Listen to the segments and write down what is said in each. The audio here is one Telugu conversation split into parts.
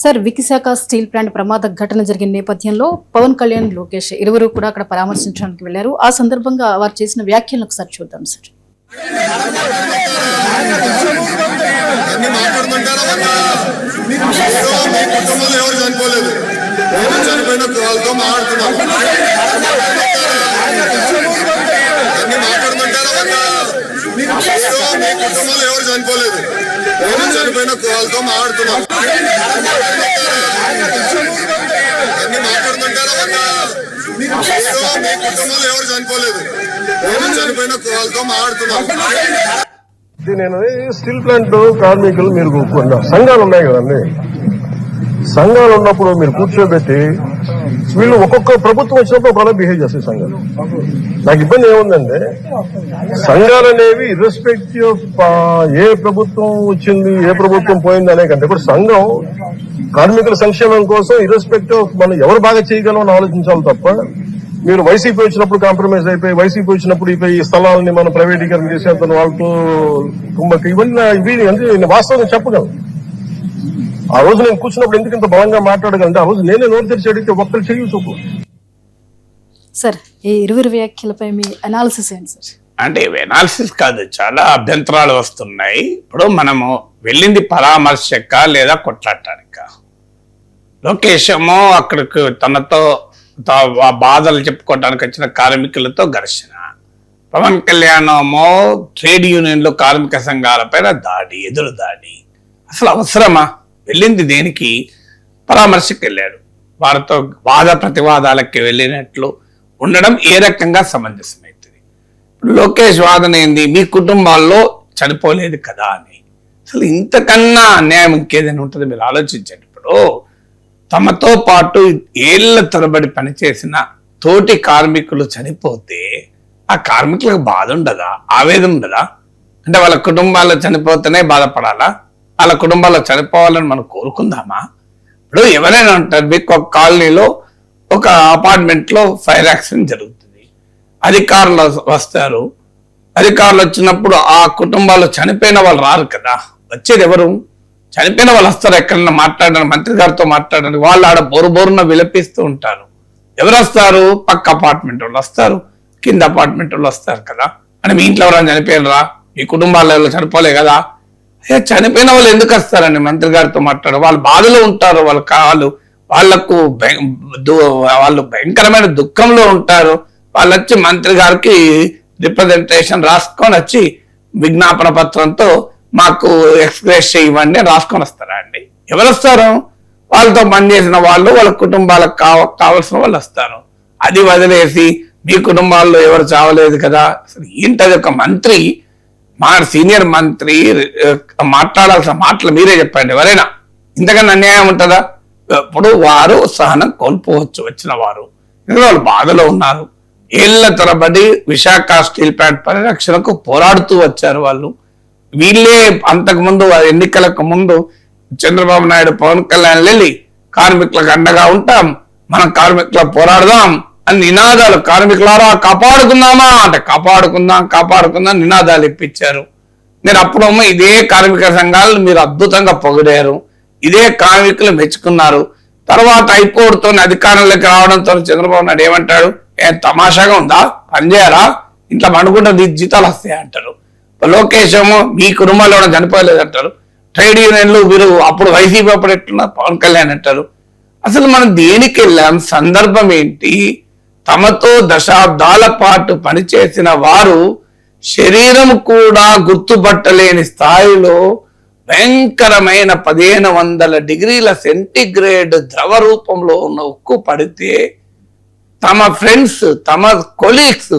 సార్, విశాఖ స్టీల్ ప్లాంట్ ప్రమాద ఘటన జరిగిన నేపథ్యంలో పవన్ కళ్యాణ్, లోకేష్ ఇరువురు కూడా అక్కడ పరామర్శించడానికి వెళ్లారు. ఆ సందర్భంగా వారు చేసిన వ్యాఖ్యలను ఒకసారి చూద్దాం సార్. చనిపోయిన వాళ్ళతో మాట్లాడుతున్నాం. అన్ని మాట్లాడమంటారా? మీ కుటుంబంలో ఎవరు చనిపోలేదు, చనిపోయిన వాళ్ళతో మాట్లాడుతున్నాం. నేను స్టీల్ ప్లాంట్ కార్మికులు మీరు సంఘాలు ఉన్నాయి కదండి, సంఘాలు ఉన్నప్పుడు మీరు కూర్చోబెట్టి వీళ్ళు ఒక్కొక్క ప్రభుత్వం వచ్చినప్పుడు ఒకలా బిహేవ్ చేస్తాయి సంఘాలు. నాకు ఇబ్బంది ఏముందంటే సంఘాలు అనేవి ఇర్రెస్పెక్టివ్ ఆఫ్ ఏ ప్రభుత్వం వచ్చింది ఏ ప్రభుత్వం పోయింది అనే కంటే కూడా సంఘం కార్మికుల సంక్షేమం కోసం ఇర్రెస్పెక్టివ్ ఆఫ్ మనం ఎవరు బాగా చేయగలం అని ఆలోచించాలి తప్ప మీరు వైసీపీ వచ్చినప్పుడు కాంప్రమైజ్ అయిపోయి వైసీపీ వచ్చినప్పుడు ఈ స్థలాలని మనం ప్రైవేటీకరణ చేసేంత వాళ్ళతో ఇవన్నీ వాస్తవం చెప్పగలను. ఆ రోజు నేను కూర్చున్నప్పుడు ఎందుకు ఇంత బలంగా మాట్లాడగలంటే ఆ రోజు నేనే నోరు తెరిచి అడిగితే ఒక్కరు చెయ్యి చూపు. సార్, ఈ ఇరువురు వ్యాఖ్యలపై మీ అనాలిసిస్ ఏంటి సార్? అంటే అనాలిసిస్ కాదు, చాలా అభ్యంతరాలు వస్తున్నాయి. ఇప్పుడు మనము వెళ్ళింది పరామర్శక లేదా కొట్లాడటానిక? లోకేష్ ఏమో అక్కడికి తనతో బాధలు చెప్పుకోవడానికి వచ్చిన కార్మికులతో ఘర్షణ, పవన్ కళ్యాణ్ ఏమో ట్రేడ్ యూనియన్లు కార్మిక సంఘాలపైన దాడి, ఎదురు దాడి. అసలు అవసరమా? వెళ్ళింది దేనికి? పరామర్శకు వెళ్ళాడు. వారితో వాద ప్రతివాదాలకి వెళ్ళినట్లు ఉండడం ఏ రకంగా సమంజసమవుతుంది? ఇప్పుడు లోకేష్ వాదన ఏంది? మీ కుటుంబాల్లో చనిపోలేదు కదా అని. అసలు ఇంతకన్నా అన్యాయం ఇంకేదైనా ఉంటుంది? మీరు ఆలోచించండి. ఇప్పుడు తమతో పాటు ఏళ్ల తరబడి పనిచేసిన తోటి కార్మికులు చనిపోతే ఆ కార్మికులకు బాధ ఉండదా? ఆవేదన ఉండదా? అంటే వాళ్ళ కుటుంబాల్లో చనిపోతేనే బాధపడాలా? వాళ్ళ కుటుంబాల్లో చనిపోవాలని మనం కోరుకుందామా? ఇప్పుడు ఎవరైనా ఉంటారు, మీకు ఒక కాలనీలో ఒక అపార్ట్మెంట్ లో ఫైర్ యాక్సిడెంట్ జరుగుతుంది, అధికారులు వస్తారు. అధికారులు వచ్చినప్పుడు ఆ కుటుంబాల్లో చనిపోయిన వాళ్ళు రారు కదా, వచ్చేది ఎవరు? చనిపోయిన వాళ్ళు వస్తారు. ఎక్కడన్నా మాట్లాడడానికి, మంత్రి గారితో మాట్లాడడానికి వాళ్ళు ఆడ బోరున విలపిస్తూ ఉంటారు. ఎవరు వస్తారు? పక్క అపార్ట్మెంట్ వాళ్ళు వస్తారు, కింద అపార్ట్మెంట్ వాళ్ళు వస్తారు కదా. అంటే మీ ఇంట్లో ఎవరైనా చనిపోయినరా? మీ కుటుంబాల్లో చనిపోలే కదా? చనిపోయిన వాళ్ళు ఎందుకు వస్తారండి మంత్రి గారితో మాట్లాడు? వాళ్ళు బాధలో ఉంటారు, వాళ్ళు భయంకరమైన దుఃఖంలో ఉంటారు. వాళ్ళు వచ్చి మంత్రి గారికి రిప్రజెంటేషన్ రాసుకొని వచ్చి విజ్ఞాపన పత్రంతో మాకు ఎక్స్ప్రెస్ ఇవ్వండి రాసుకొని వస్తారా అండి? ఎవరు వస్తారు? వాళ్ళతో పనిచేసిన వాళ్ళు, వాళ్ళ కుటుంబాలకు కావాల్సిన వాళ్ళు వస్తారు. అది వదిలేసి మీ కుటుంబాల్లో ఎవరు చావలేదు కదా, అసలు ఏంటది? ఒక మంత్రి, మా సీనియర్ మంత్రి మాట్లాడాల్సిన మాటలు మీరే చెప్పండి. ఎవరైనా ఇంతకన్నా అన్యాయం ఉంటుందా? ఇప్పుడు వారు సహనం కోల్పోవచ్చు వచ్చిన వారు, ఎందుకంటే వాళ్ళు బాధలో ఉన్నారు. ఏళ్ల తరబడి విశాఖ స్టీల్ ప్లాంట్ పరిరక్షణకు పోరాడుతూ వచ్చారు వాళ్ళు. వీళ్ళే అంతకుముందు ఎన్నికలకు ముందు చంద్రబాబు నాయుడు, పవన్ కళ్యాణ్ వెళ్ళి కార్మికులకు అండగా ఉంటాం, మనం కార్మికుల పోరాడదాం అని నినాదాలు, కార్మికులారా కాపాడుకుందామా అంటే కాపాడుకుందాం నినాదాలు ఇప్పించారు. మీరు అప్పుడేమో ఇదే కార్మిక సంఘాలను మీరు అద్భుతంగా పొగిడారు, ఇదే కార్మికులు మెచ్చుకున్నారు. తర్వాత హైకోర్టుతో అధికారంలోకి రావడంతో చంద్రబాబు నాయుడు ఏమంటాడు? తమాషాగా ఉందా, పనిచేయరా, ఇంట్లో అనుకుంటే జీతాలు వస్తాయి అంటారు. లోకేష్ ఏమో మీ కుటుంబాల్లో చనిపోలేదు అంటారు. ట్రేడ్ యూనియన్లు మీరు అప్పుడు వైసీపీ అప్పుడు ఎట్లున్నారు, పవన్ కళ్యాణ్ అంటారు. అసలు మనం దేనికి వెళ్ళాం? సందర్భం ఏంటి? తమతో దశాబ్దాల పాటు పనిచేసిన వారు శరీరం కూడా గుర్తుపట్టలేని స్థాయిలో భయంకరమైన 1500 డిగ్రీల సెంటిగ్రేడ్ ద్రవ రూపంలో ఉన్న ఉక్కు పడితే తమ ఫ్రెండ్స్, తమ కొలీగ్స్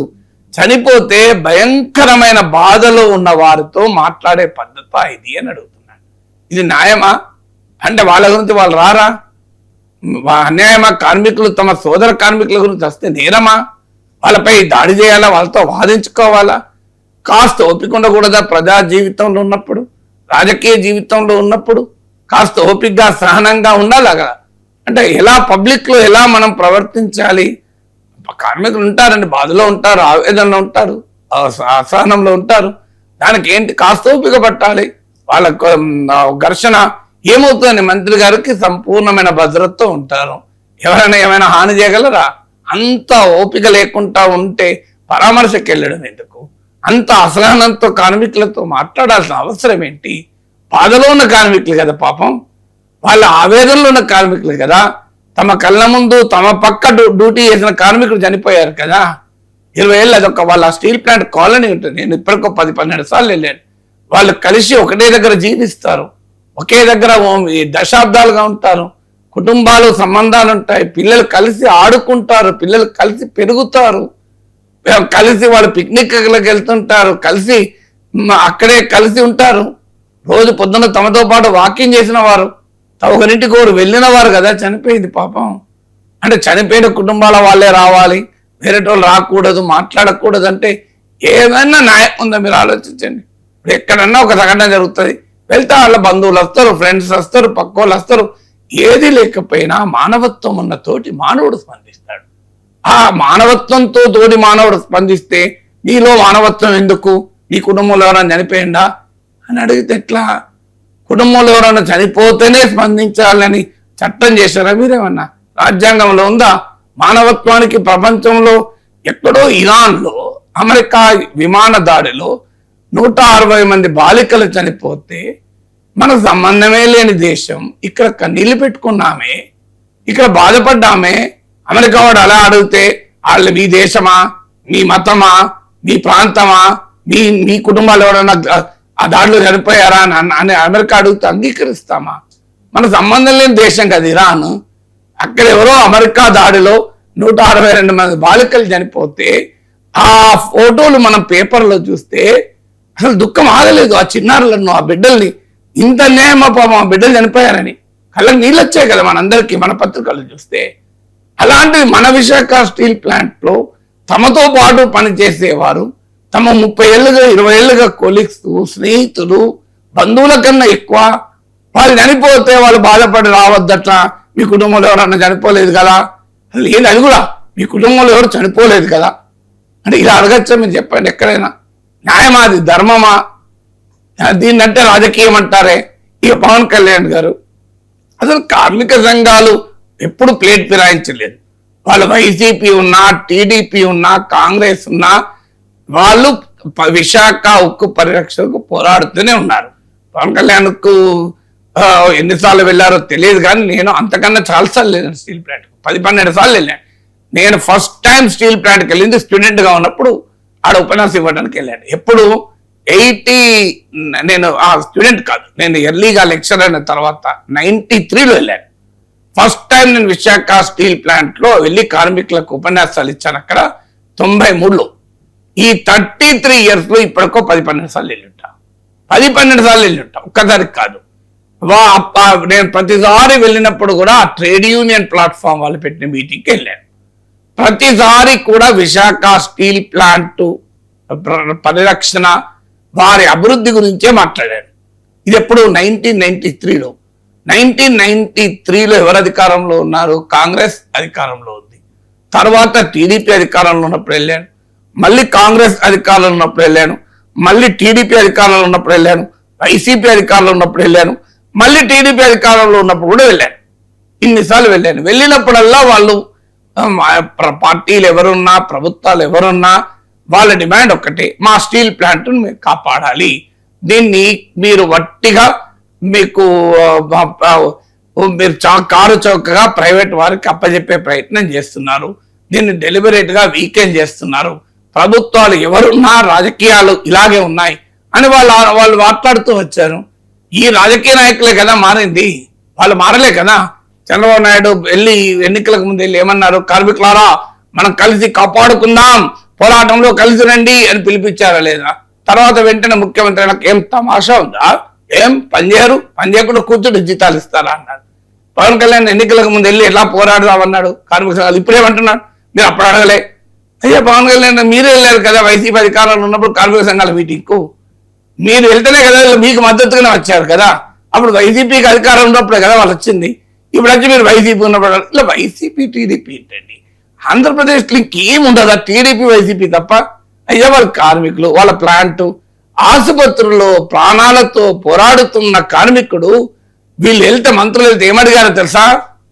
చనిపోతే భయంకరమైన బాధలో ఉన్న వారితో మాట్లాడే పద్ధతి ఇది అని అడుగుతున్నాను. ఇది న్యాయమా? అంటే వాళ్ళ గురించి వాళ్ళు రారా? అన్యాయమా? కార్మికులు తమ సోదర కార్మికుల గురించి వస్తే నేరమా? వాళ్ళపై దాడి చేయాలా? వాళ్ళతో వాదించుకోవాలా? కాస్త ఓపిక ఉండకూడదా? ప్రజా జీవితంలో ఉన్నప్పుడు, రాజకీయ జీవితంలో ఉన్నప్పుడు కాస్త ఓపికగా సహనంగా ఉండాలి. అంటే ఎలా పబ్లిక్ లో ఎలా మనం ప్రవర్తించాలి? కార్మికులు ఉంటారండి, బాధలో ఉంటారు, ఆవేదనలో ఉంటారు, అసహనంలో ఉంటారు. దానికి ఏంటి? కాస్త ఓపిక పట్టాలి. వాళ్ళ ఘర్షణ ఏమవుతుందని మంత్రి గారికి సంపూర్ణమైన భద్రతతో ఉంటారు. ఎవరైనా ఏమైనా హాని చేయగలరా? అంత ఓపిక లేకుండా ఉంటే పరామర్శకు వెళ్ళడం ఎందుకు? అంత అసహనంతో కార్మికులతో మాట్లాడాల్సిన అవసరం ఏంటి? బాధలో ఉన్న కార్మికులు కదా పాపం, వాళ్ళ ఆవేదనలో ఉన్న కార్మికులు కదా, తమ కళ్ళ ముందు తమ పక్క డ్యూటీ చేసిన కార్మికులు చనిపోయారు కదా. 20 ఏళ్ళు అదొక వాళ్ళ స్టీల్ ప్లాంట్ కాలనీ ఉంటుంది. నేను ఇప్పటికో 10-12 సార్లు వెళ్ళాను. వాళ్ళు కలిసి ఒకటే దగ్గర జీవిస్తారు, ఒకే దగ్గర దశాబ్దాలుగా ఉంటారు, కుటుంబాలు సంబంధాలు ఉంటాయి, పిల్లలు కలిసి ఆడుకుంటారు, పిల్లలు కలిసి పెరుగుతారు, కలిసి వాళ్ళు పిక్నిక్లకు వెళ్తుంటారు, కలిసి అక్కడే కలిసి ఉంటారు. రోజు పొద్దున్న తమతో పాటు వాకింగ్ చేసిన వారు, ఒకరింటికి ఒకరు వెళ్ళిన వారు కదా చనిపోయింది పాపం. అంటే చనిపోయిన కుటుంబాల వాళ్ళే రావాలి, వేరే వాళ్ళు రాకూడదు, మాట్లాడకూడదు అంటే ఏదైనా న్యాయం ఉందో మీరు ఆలోచించండి. ఇప్పుడు ఎక్కడన్నా ఒక సంఘటన జరుగుతుంది, వెళ్తే వాళ్ళ బంధువులు వస్తారు, ఫ్రెండ్స్ వస్తారు, పక్క వాళ్ళు వస్తారు. ఏది లేకపోయినా మానవత్వం ఉన్న తోటి మానవుడు స్పందిస్తాడు. ఆ మానవత్వంతో తోటి మానవుడు స్పందిస్తే నీలో మానవత్వం ఎందుకు? నీ కుటుంబంలో ఎవరైనా చనిపోయిందా అని అడిగితే ఎట్లా? కుటుంబంలో ఎవరైనా చనిపోతేనే స్పందించాలని చట్టం చేశారా మీరేమన్నా? రాజ్యాంగంలో ఉందా? మానవత్వానికి ప్రపంచంలో ఎక్కడో ఇరాన్లో అమెరికా విమాన దాడిలో 160 మంది బాలికలు చనిపోతే మనకు సంబంధమే లేని దేశం ఇక్కడ కన్నీళ్లు పెట్టుకున్నామే, ఇక్కడ బాధపడ్డామే. అమెరికా వాడు అలా అడిగితే వాళ్ళు మీ దేశమా, మీ మతమా, మీ ప్రాంతమా, మీ కుటుంబాలు ఎవరైనా ఆ దాడిలో చనిపోయారా అని అమెరికా అడిగితే అంగీకరిస్తామా? మన సంబంధం లేని దేశం కదా ఇరాన్. అక్కడ ఎవరో అమెరికా దాడిలో 162 మంది బాలికలు చనిపోతే ఆ ఫోటోలు మనం పేపర్లో చూస్తే అసలు దుఃఖం ఆగలేదు. ఆ చిన్నారులను, ఆ బిడ్డల్ని, ఇంత నేమ పాపం ఆ బిడ్డలు చనిపోయారని కళ్ళకి నీళ్ళు వచ్చాయి కదా మనందరికీ మన పత్రికలు చూస్తే. అలాంటిది మన విశాఖ స్టీల్ ప్లాంట్ లో తమతో పాటు పనిచేసేవారు, తమ 30 ఏళ్ళుగా 20 ఏళ్ళుగా కొలీగ్స్, స్నేహితులు, బంధువుల కన్నా ఎక్కువ వాళ్ళు చనిపోతే వాళ్ళు బాధపడి రావద్దట్లా. మీ కుటుంబంలో ఎవరన్నా చనిపోలేదు కదా? అసలు ఏంది అది కూడా? మీ కుటుంబంలో ఎవరు చనిపోలేదు కదా అంటే ఇలా అడగచ్చా? మీరు చెప్పండి. ఎక్కడైనా న్యాయమా? అది ధర్మమా? దీన్నంటే రాజకీయం అంటారే. ఇక పవన్ కళ్యాణ్ గారు అసలు కార్మిక సంఘాలు ఎప్పుడు ప్లేట్ ఫిరాయించలేదు. వాళ్ళు వైసీపీ ఉన్నా, టీడీపీ ఉన్నా, కాంగ్రెస్ ఉన్నా వాళ్ళు విశాఖ ఉక్కు పరిరక్షణకు పోరాడుతూనే ఉన్నారు. పవన్ కళ్యాణ్కు ఎన్నిసార్లు వెళ్ళారో తెలియదు, కానీ నేను అంతకన్నా చాలాసార్లు వెళ్ళాను స్టీల్ ప్లాంట్. 10-12 సార్లు వెళ్ళాను. నేను ఫస్ట్ టైం స్టీల్ ప్లాంట్కి వెళ్ళింది స్టూడెంట్ గా ఉన్నప్పుడు. ఆడ ఉపన్యాసం ఇవ్వడానికి వెళ్ళాను. ఎప్పుడు 80 నేను ఆ స్టూడెంట్ కాదు, నేను ఎర్లీగా లెక్చర్ అయిన తర్వాత 93లో వెళ్ళాను. ఫస్ట్ టైం నేను విశాఖ స్టీల్ ప్లాంట్ లో వెళ్ళి కార్మికులకు ఉపన్యాసాలు ఇచ్చాను అక్కడ 93లో. ఈ 33 years లో ఇప్పటికో 10-12 సార్లు వెళ్ళుంటా. 10-12 సార్లు వెళ్ళుంటా, ఒక్కసారికి కాదు. నేను ప్రతిసారి వెళ్ళినప్పుడు కూడా ట్రేడ్ యూనియన్ ప్లాట్ఫామ్ వాళ్ళు పెట్టిన మీటింగ్కి వెళ్ళాను. ప్రతిసారి కూడా విశాఖ స్టీల్ ప్లాంట్ పరిరక్షణ, వారి అభివృద్ధి గురించే మాట్లాడాను. ఇది ఎప్పుడు 1993లో. 1993లో ఎవరు అధికారంలో ఉన్నారు? కాంగ్రెస్ అధికారంలో ఉంది. తర్వాత టీడీపీ అధికారంలో ఉన్నప్పుడు వెళ్ళాను, మళ్ళీ కాంగ్రెస్ అధికారంలో ఉన్నప్పుడు వెళ్ళాను, మళ్ళీ టీడీపీ అధికారంలో ఉన్నప్పుడు వెళ్ళాను, వైసీపీ అధికారంలో ఉన్నప్పుడు వెళ్ళాను, మళ్ళీ టీడీపీ అధికారంలో ఉన్నప్పుడు కూడా వెళ్ళాను. ఇన్నిసార్లు వెళ్ళాను. వెళ్ళినప్పుడల్లా వాళ్ళు పార్టీలు ఎవరున్నా, ప్రభుత్వాలు ఎవరున్నా వాళ్ళ డిమాండ్ ఒక్కటే, మా స్టీల్ ప్లాంట్ను మీరు కాపాడాలి. దీన్ని మీరు వట్టిగా మీరు కారు చౌకగా ప్రైవేట్ వారికి అప్పచెప్పే ప్రయత్నం చేస్తున్నారు. దీన్ని డెలిబరేట్ గా వీకెండ్ చేస్తున్నారు. ప్రభుత్వాలు ఎవరున్నా రాజకీయాలు ఇలాగే ఉన్నాయి అని వాళ్ళు మాట్లాడుతూ వచ్చారు. ఈ రాజకీయ నాయకులే కదా మారింది, వాళ్ళు మారలే కదా. చంద్రబాబు నాయుడు వెళ్ళి ఎన్నికలకు ముందు వెళ్ళి ఏమన్నారు? కార్మికులారా మనం కలిసి కాపాడుకుందాం, పోరాటంలో కలిసి రండి అని పిలిపించారా లేదా? తర్వాత వెంటనే ముఖ్యమంత్రి నాకు ఏం తమాషా ఉందా? ఏం పని చేయకుండా కూర్చుంటే జీతాలు ఇస్తారా అన్నాడు. పవన్ కళ్యాణ్ ఎన్నికలకు ముందు వెళ్ళి ఎలా పోరాడదామన్నాడు కార్మిక సంఘాలు. ఇప్పుడేమంటున్నాడు? మీరు అప్పుడు అడగలే. అయ్యా పవన్ కళ్యాణ్ మీరే వెళ్ళారు కదా వైసీపీ అధికారంలో ఉన్నప్పుడు కార్మిక సంఘాల మీటింగ్కు. మీరు వెళ్తేనే కదా మీకు మద్దతుగానే వచ్చారు కదా. అప్పుడు వైసీపీకి అధికారం ఉన్నప్పుడే కదా వాళ్ళు వచ్చింది. ఇప్పుడు వచ్చి మీరు వైసీపీ ఉన్నప్పుడు ఇలా వైసీపీ టీడీపీ ఏంటండి? ఆంధ్రప్రదేశ్లో ఇంకేం ఉండదా? టీడీపీ వైసీపీ తప్ప. అయ్యా వాళ్ళ కార్మికులు, వాళ్ళ ప్లాంటు, ఆసుపత్రుల్లో ప్రాణాలతో పోరాడుతున్న కార్మికుడు వీళ్ళు వెళ్తే మంత్రులు వెళ్తే ఏమడిగారో తెలుసా?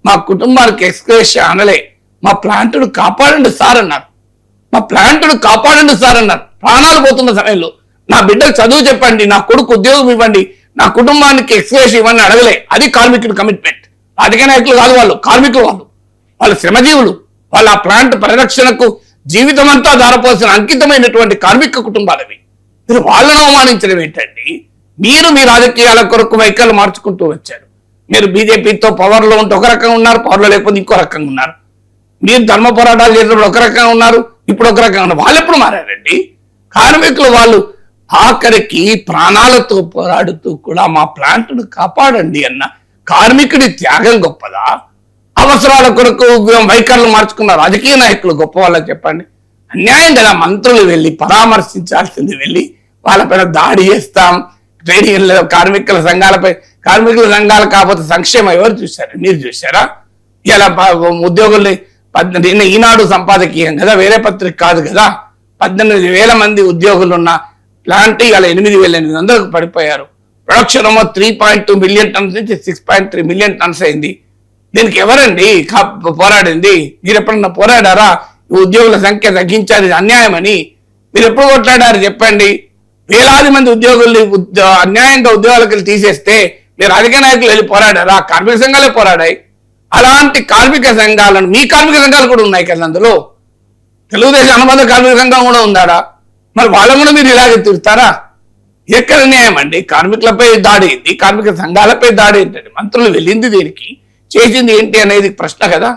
మా కుటుంబానికి ఎక్స్‌గ్రేషియా అనలే, మా ప్లాంట్ను కాపాడండి సార్ అన్నారు. మా ప్లాంట్ను కాపాడండి సార్ అన్నారు. ప్రాణాలు పోతున్న సమయంలో నా బిడ్డకు చదువు చెప్పండి, నా కొడుకు ఉద్యోగం ఇవ్వండి, నా కుటుంబానికి ఎక్స్‌గ్రేషియా ఇవ్వండి అడగలే. అది కార్మికుడి కమిట్మెంట్. రాజకీయ నాయకులు కాదు, వాళ్ళు కార్మికులు, వాళ్ళు శ్రమజీవులు. వాళ్ళ ఆ ప్లాంట్ పరిరక్షణకు జీవితం అంతా ధారపోసిన అంకితమైనటువంటి కార్మిక కుటుంబాలవి. మీరు వాళ్ళను అవమానించడం ఏంటండి? మీరు మీ రాజకీయాల కొరకు వైఖరులు మార్చుకుంటూ వచ్చారు. మీరు బీజేపీతో పవర్లో ఉంటే ఒక రకంగా ఉన్నారు, పవర్లో లేకపోతే ఇంకో రకంగా ఉన్నారు. మీరు ధర్మ పోరాటాలు చేసినప్పుడు ఒక రకంగా ఉన్నారు, ఇప్పుడు ఒక రకంగా ఉన్నారు. వాళ్ళు ఎప్పుడు మారారండి? కార్మికులు వాళ్ళు ఆఖరికి ప్రాణాలతో పోరాడుతూ కూడా మా ప్లాంట్ను కాపాడండి అన్న కార్మికుడి త్యాగం గొప్పదా? అవసరాల కొరకు వైఖరులు మార్చుకున్న రాజకీయ నాయకులు గొప్ప వాళ్ళకి చెప్పండి. అన్యాయం కదా. మంత్రులు వెళ్ళి పరామర్శించాల్సింది వెళ్ళి వాళ్ళపైన దాడి చేస్తాం, ట్రేడ్ యూనియన్ల కార్మికుల సంఘాలపై, కార్మికుల సంఘాలు కాకపోతే సంక్షేమం ఎవరు చూశారు? మీరు చూశారా? ఇలా ఉద్యోగుల్ని ఈనాడు సంపాదకీయం కదా, వేరే పత్రిక కాదు కదా. 18,000 మంది ఉద్యోగులు ఉన్న ప్లాంట్ ఇలా 8,800 పడిపోయారు. ప్రొడక్షన్ ఏమో 3.2 మిలియన్ టన్స్ నుంచి 6.3 మిలియన్ టన్స్ అయింది. దీనికి ఎవరండి పోరాడింది? మీరు ఎప్పుడన్నా పోరాడారా? ఉద్యోగుల సంఖ్య తగ్గించాలి అన్యాయం అని మీరు ఎప్పుడు కొట్లాడారు చెప్పండి? వేలాది మంది ఉద్యోగుల్ని అన్యాయంగా ఉద్యోగాలకు తీసేస్తే మీరు రాజకీయ నాయకులు వెళ్ళి పోరాడారా? కార్మిక సంఘాలే పోరాడాయి. అలాంటి కార్మిక సంఘాలను, మీ కార్మిక సంఘాలు కూడా ఉన్నాయి కదా అందులో. తెలుగుదేశం అనుబంధ కార్మిక సంఘం కూడా ఉందాడా? మరి వాళ్ళని కూడా మీరు ఇలాగే తిరుగుతారా? ఎక్కడ న్యాయం అండి? కార్మికులపై దాడి ఏంటి? కార్మిక సంఘాలపై దాడి ఏంటండి? మంత్రులు వెళ్ళింది దేనికి? చేసింది ఏంటి అనేది ప్రశ్న కదా.